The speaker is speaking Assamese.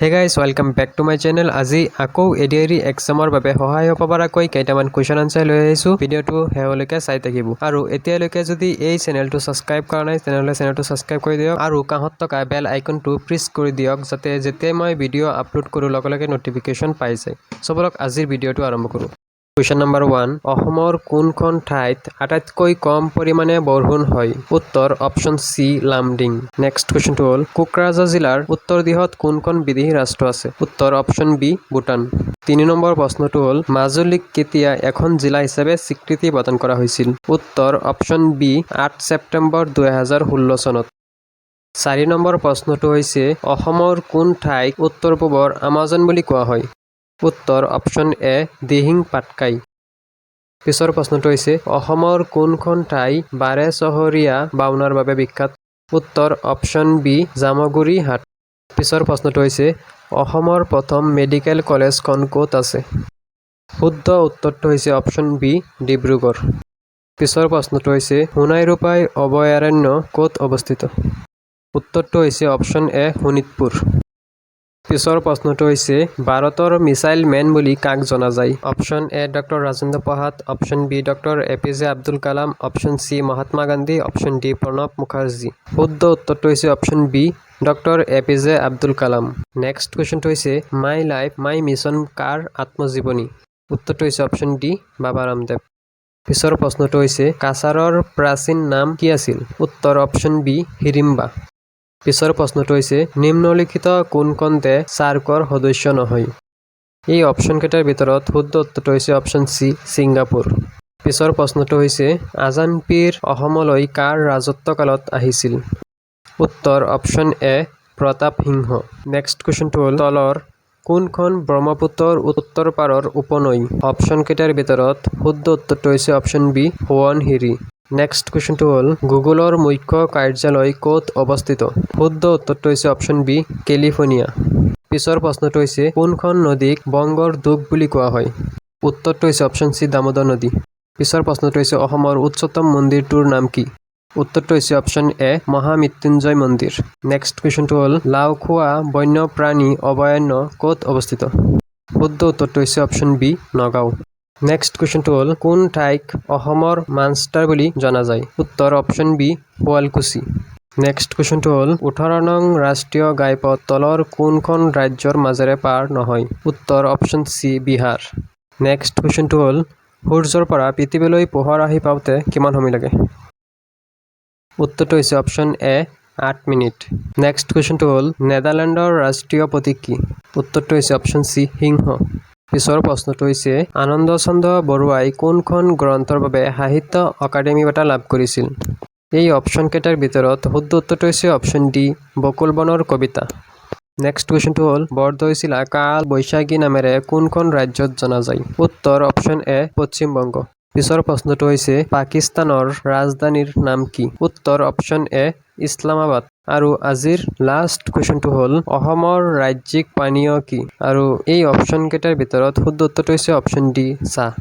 Hey guys, welcome back to my channel. আজি আকৌ এডিআৰি এক্সামৰ বাবে সহায় হ'ব পৰাকৈ কেইটামান কোৱেশ্চন আনসাৰ লৈ আহিছো। ভিডিওটো হেলৈকে চাই থাকিব আৰু এতিয়ালৈকে যদি এই চেনেলটো সাবস্ক্ৰাইব কৰা নাই তেনেহলে চেনেলটো সাবস্ক্ৰাইব কৰি দিয়ক আৰু কাষত থকা বেল আইকনটো প্ৰেছ কৰি দিয়ক যাতে যেতিয়া মই ভিডিও আপলোড কৰো লগে লগে নটিফিকেশন পাই যায়। সবলক আজিৰ ভিডিওটো আৰম্ভ কৰো। Question number 1. অসমৰ কোনখন ঠাইত আটাইতকৈ কম পৰিমাণে বৰষুণ হয়? উত্তৰ অপশন সি লামডিং। নেক্সট কুৱেশ্যনটো হ'ল কোকৰাঝাৰ জিলাৰ উত্তৰ দিশত কোনখন বিদেশী ৰাষ্ট্ৰ আছে? উত্তৰ অপশন বি ভূটান। 3 নম্বৰ প্ৰশ্নটো হ'ল মাজুলীক কেতিয়া এখন জিলা হিচাপে স্বীকৃতি প্ৰদান কৰা হৈছিল? উত্তৰ অপশন বি 8 ছেপ্টেম্বৰ 2016 চনত। 4 নম্বৰ প্ৰশ্নটো হৈছে অসমৰ কোন ঠাইক উত্তৰ পূবৰ আমাজন বুলি কোৱা হয়? উত্তৰ অপশন এ দিহিং পাটকাই। পিছৰ প্ৰশ্নটো হৈছে অসমৰ কোনখন ঠাই বাৰে চহৰীয়া বাওনাৰ বাবে বিখ্যাত? উত্তৰ অপশন বি জামগুৰি হাট। পিছৰ প্ৰশ্নটো হৈছে অসমৰ প্ৰথম মেডিকেল কলেজখন ক'ত আছে? শুদ্ধ উত্তৰটো হৈছে অপশন বি ডিব্ৰুগড়। পিছৰ প্ৰশ্নটো হৈছে সোণাই ৰূপাই অভয়াৰণ্য ক'ত অৱস্থিত? উত্তৰটো হৈছে অপশন এ শোণিতপুৰ। পিছৰ প্ৰশ্নটো হৈছে ভাৰতৰ মিছাইল মেন বুলি কাক জনা যায়? Option A doctor Rajendra Prasad, option B doctor APJ Abdul Kalam, option C Mahatma Gandhi, option D Pranab Mukherjee. শুদ্ধ উত্তৰটো হৈছে option B doctor APJ Abdul Kalam. Next কুৱেশ্যনটো হৈছে মাই লাইফ মাই মিছন কাৰ আত্মজীৱনী? উত্তৰটো হৈছে অপশন ডি বাবা ৰামদেৱ। পিছৰ প্ৰশ্নটো হৈছে কাছাৰৰ প্ৰাচীন নাম কি আছিল? উত্তৰ অপশন বি হিড়িম্বা। পিছৰ প্ৰশ্নটো হৈছে নিম্নলিখিত কোনখন দেশ সাৰ্কৰ সদস্য নহয়? এই অপশন কেইটাৰ ভিতৰত শুদ্ধ উত্তৰটো হৈছে অপশন সি ছিংগাপুৰ। পিছৰ প্ৰশ্নটো হৈছে আজান পীৰ অসমলৈ কাৰ ৰাজত্বকালত আহিছিল? উত্তৰ option A Pratap Singh. Next কুৱেশ্যনটো হ'ল তলৰ কোনখন ব্ৰহ্মপুত্ৰৰ উত্তৰ পাৰৰ উপনৈ? অপশন কেইটাৰ ভিতৰত শুদ্ধ উত্তৰটো হৈছে অপশন বি সোৱণশিৰি। নেক্সট কুৱেশ্যনটো হ'ল গুগলৰ মুখ্য কাৰ্যালয় ক'ত অৱস্থিত? শুদ্ধ উত্তৰটো হৈছে অপশন বি কেলিফৰ্ণিয়া। পিছৰ প্ৰশ্নটো হৈছে কোনখন নদীক বংগৰ দুখ বুলি কোৱা হয়? উত্তৰটো হৈছে অপশন চি দামোদৰ নদী। পিছৰ প্ৰশ্নটো হৈছে অসমৰ উচ্চতম মন্দিৰটোৰ নাম কি? উত্তৰটো হৈছে অপশন এ মহামৃত্যুঞ্জয় মন্দিৰ। নেক্সট কুৱেশ্যনটো হ'ল লাওখোৱা বন্যপ্ৰাণী অভয়াৰণ্য ক'ত অৱস্থিত? শুদ্ধ উত্তৰটো হৈছে অপশন বি নগাঁও। নেক্সট কুৱেশ্যনটো হ'ল কোন ঠাইক অসমৰ মানচেষ্টাৰ বুলি জনা যায়? উত্তৰ অপশন বি শুৱালকুছি। নেক্সট কুৱেশ্যনটো হ'ল 18 নং ৰাষ্ট্ৰীয় ঘাইপথ তলৰ কোনখন ৰাজ্যৰ মাজেৰে পাৰ নহয়? উত্তৰ অপশন চি বিহাৰ। নেক্সট কুৱেশ্যনটো হ'ল সূৰ্যৰ পৰা পৃথিৱীলৈ পোহৰ আহি পাওঁতে কিমান সময় লাগে? উত্তৰটো হৈছে অপশন এ 8 মিনিট। নেক্সট কুৱেশ্যনটো হ'ল নেদাৰলেণ্ডৰ ৰাষ্ট্ৰীয় প্ৰতীক কি? উত্তৰটো হৈছে অপশন চি সিংহ। পিছৰ প্ৰশ্নটো হৈছে আনন্দ চন্দ্ৰ বৰুৱাই কোনখন গ্ৰন্থৰ বাবে সাহিত্য অকাডেমী বঁটা লাভ কৰিছিল? এই অপশন কেইটাৰ ভিতৰত শুদ্ধ উত্তৰটো হৈছে অপশন ডি বকুল বনৰ কবিতা। নেক্সট কুৱেশ্যনটো হ'ল বৰদৈচিলা কাল বৈশাখী নামেৰে কোনখন ৰাজ্যত জনা যায়? উত্তৰ অপশন এ পশ্চিম বংগ। পিছৰ প্ৰশ্নটো হৈছে পাকিস্তানৰ ৰাজধানীৰ নাম কি? উত্তৰ অপশন এ ইছলামাবাদ। আৰু আজিৰ লাষ্ট কুৱেশ্যনটো হ'ল অসমৰ ৰাজ্যিক পানীয় কি? আৰু এই অপশন কেইটাৰ ভিতৰত শুদ্ধ উত্তৰটো হৈছে অপশন ডি চাহ।